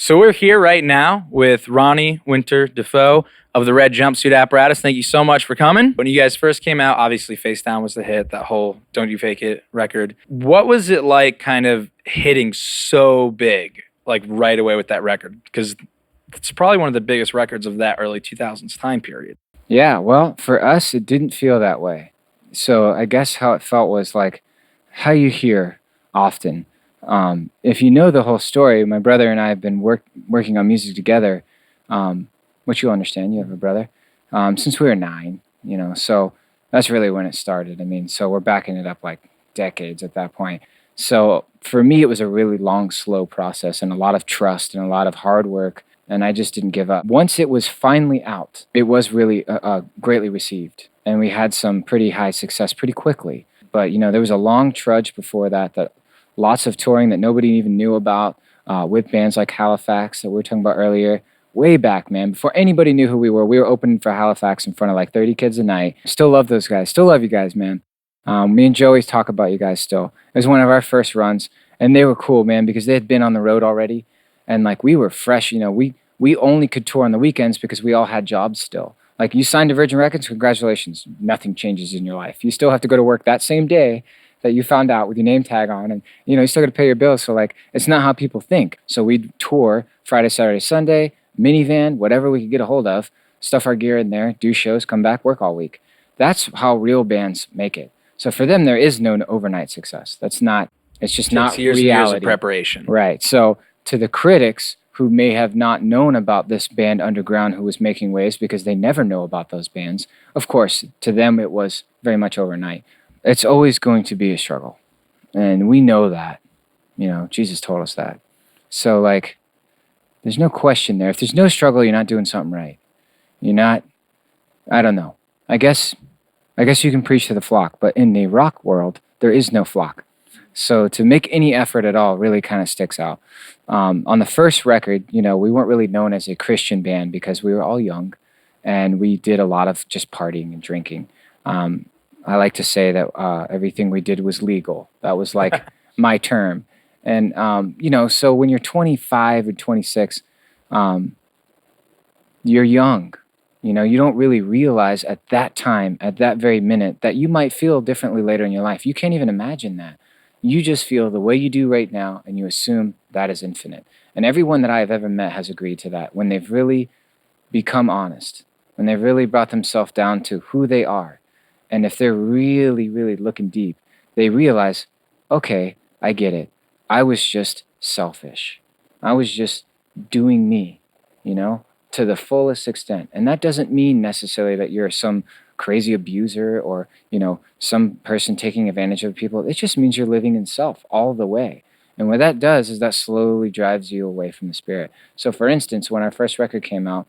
So we're here right now with Ronnie Winter Defoe of the Red Jumpsuit Apparatus. Thank you so much for coming. When you guys first came out, obviously Face Down was the hit, that whole Don't You Fake It record. What was it like kind of hitting so big, like right away with that record? Because it's probably one of the biggest records of that early 2000s time period. Yeah, well, for us, it didn't feel that way. So I guess how it felt was like how you hear often. If you know the whole story, my brother and I have been working on music together, which you'll understand, you have a brother, since we were 9, so that's really when it started. I mean, so we're backing it up like decades at that point. So for me, it was a really long, slow process and a lot of trust and a lot of hard work, and I just didn't give up. Once it was finally out, it was really greatly received, and we had some pretty high success pretty quickly. But, there was a long trudge before that lots of touring that nobody even knew about with bands like Halifax that we were talking about earlier. Way back, man, before anybody knew who we were opening for Halifax in front of like 30 kids a night. Still love those guys. Still love you guys, man. Me and Joey talk about you guys still. It was one of our first runs, and they were cool, man, because they had been on the road already, and like we were fresh. We only could tour on the weekends because we all had jobs still. Like, you signed to Virgin Records, congratulations. Nothing changes in your life. You still have to go to work that same day that you found out with your name tag on, and you still got to pay your bills. So like, it's not how people think. So we'd tour Friday, Saturday, Sunday, minivan, whatever we could get a hold of, stuff our gear in there, do shows, come back, work all week. That's how real bands make it. So for them, there is no overnight success. It's just not years reality. And years of preparation. Right. So to the critics who may have not known about this band underground who was making waves because they never know about those bands, of course, to them it was very much overnight. It's always going to be a struggle. And we know that. Jesus told us that. So like, there's no question there. If there's no struggle, you're not doing something right. I don't know. I guess you can preach to the flock, but in the rock world, there is no flock. So to make any effort at all really kind of sticks out. On the first record, we weren't really known as a Christian band because we were all young, and we did a lot of just partying and drinking. I like to say that everything we did was legal. That was like my term. And, so when you're 25 or 26, you're young. You don't really realize at that time, at that very minute, that you might feel differently later in your life. You can't even imagine that. You just feel the way you do right now, and you assume that is infinite. And everyone that I have ever met has agreed to that when they've really become honest, when they've really brought themselves down to who they are. And if they're really, really looking deep, they realize, okay, I get it. I was just selfish. I was just doing me, to the fullest extent. And that doesn't mean necessarily that you're some crazy abuser or, some person taking advantage of people. It just means you're living in self all the way. And what that does is that slowly drives you away from the spirit. So for instance, when our first record came out,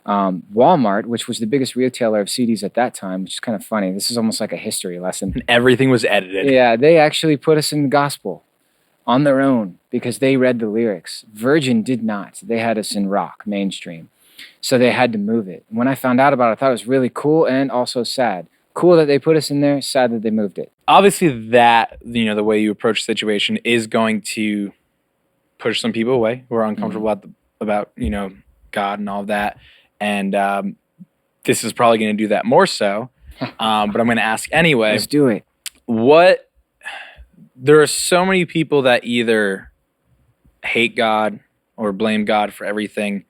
Walmart, which was the biggest retailer of CDs at that time, which is kind of funny. This is almost like a history lesson. And everything was edited. Yeah, they actually put us in the gospel on their own because they read the lyrics. Virgin did not. They had us in rock, mainstream. So they had to move it. When I found out about it, I thought it was really cool and also sad. Cool that they put us in there, sad that they moved it. Obviously that, the way you approach the situation is going to push some people away who are uncomfortable about God and all of that. And this is probably going to do that more so. But I'm going to ask anyway. Let's do it. There are so many people that either hate God or blame God for everything.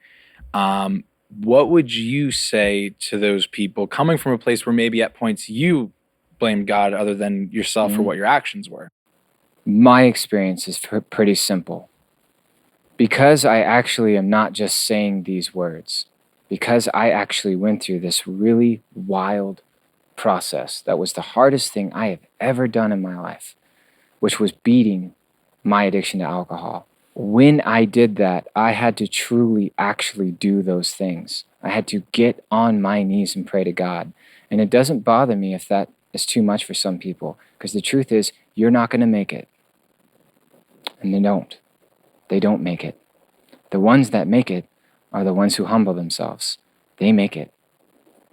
What would you say to those people coming from a place where maybe at points you blamed God other than yourself for what your actions were? My experience is pretty simple. Because I actually am not just saying these words, because I actually went through this really wild process that was the hardest thing I have ever done in my life, which was beating my addiction to alcohol. When I did that, I had to truly actually do those things. I had to get on my knees and pray to God. And it doesn't bother me if that is too much for some people, because the truth is, you're not going to make it. And they don't. They don't make it. The ones that make it are the ones who humble themselves. They make it.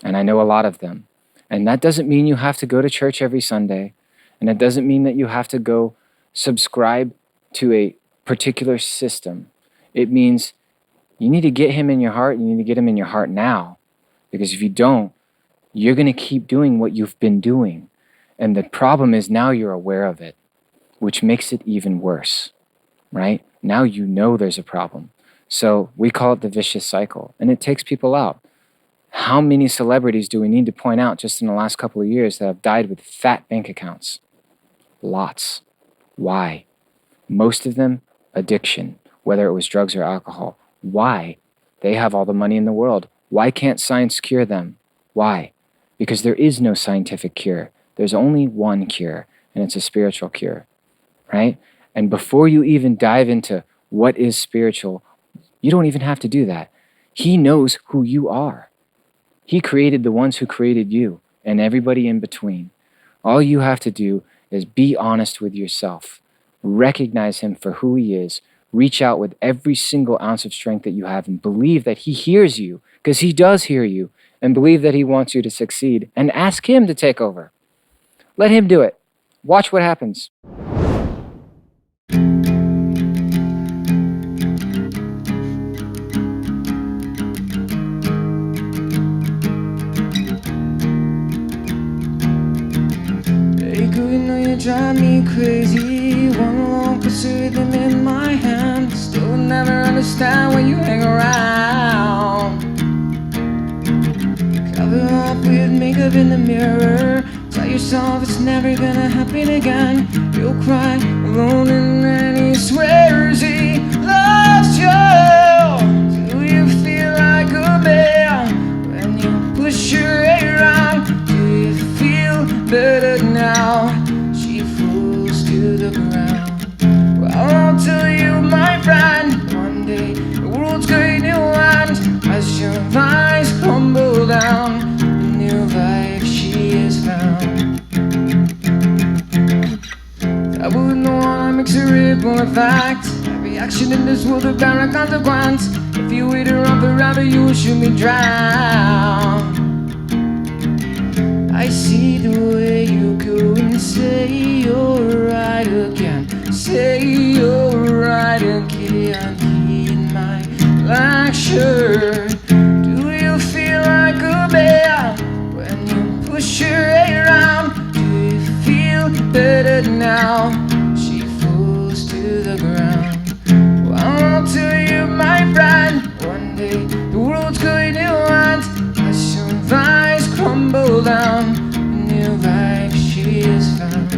And I know a lot of them. And that doesn't mean you have to go to church every Sunday. And it doesn't mean that you have to go subscribe to a particular system. It means You need to get him in your heart. You need to get him in your heart now. Because if you don't, you're going to keep doing what you've been doing. And the problem is now you're aware of it, which makes it even worse, right? Now you know there's a problem. So we call it the vicious cycle, and it takes people out. How many celebrities do we need to point out just in the last couple of years that have died with fat bank accounts? Lots. Why? Most of them, addiction, whether it was drugs or alcohol. Why? They have all the money in the world. Why can't science cure them? Why? Because there is no scientific cure. There's only one cure, and it's a spiritual cure, right? And before you even dive into what is spiritual, you don't even have to do that. He knows who you are. He created the ones who created you and everybody in between. All you have to do is be honest with yourself. Recognize him for who he is. Reach out with every single ounce of strength that you have and believe that he hears you, because he does hear you, and believe that he wants you to succeed, and ask him to take over. Let him do it. Watch what happens. Drive me crazy. One long pursuit them in my hand. Still never understand when you hang around. Cover up with makeup in the mirror. Tell yourself it's never gonna happen again. You'll cry alone and then he swears he loves you. Do you feel like a man when you push your hair around? Do you feel better now? To the ground. Well, I'll tell you, my friend, one day the world's going to end as your eyes crumble down. A new life she has found. That wouldn't wanna mix a ripple effect. Every action in this world will bear a consequence. If you wait around forever, you will surely drown. I see the way you go and say you're right again. Say you're right again in my black shirt. Do you feel like a bear when you push your hair around? Do you feel better now? She falls to the ground. Well, I'll tell you, my friend, one day the world's going to end as your eyes crumble down. New life she has found.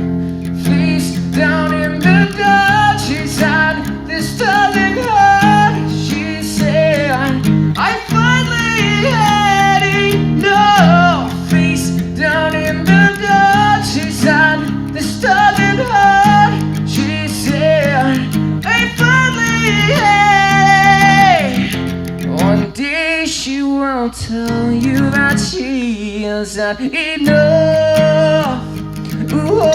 Face down in the dark, she said, this doesn't hurt. She said, I finally had enough. Face down in the dark, she said, this doesn't hurt. She said, I finally had. One day she will tell you that she has had enough. Ooh,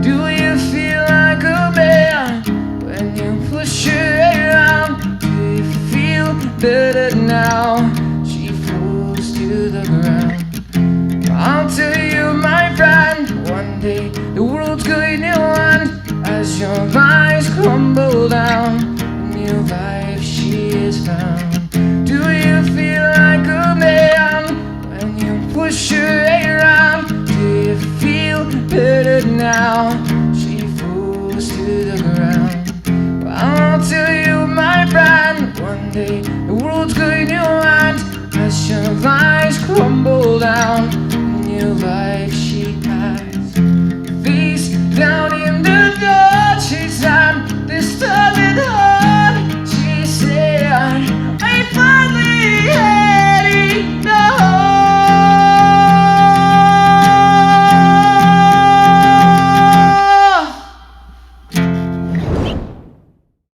do you feel like a man when you push your hair around? Do you feel better now? She falls to the ground. I'll tell you, my friend, one day the world's going to end as your eyes crumble down. A new life she has found. Do you feel like a man when you push your hair around? Do you feel better now? She falls to the ground. Well, I'll tell you, my friend, one day the world's going to end as your eyes crumble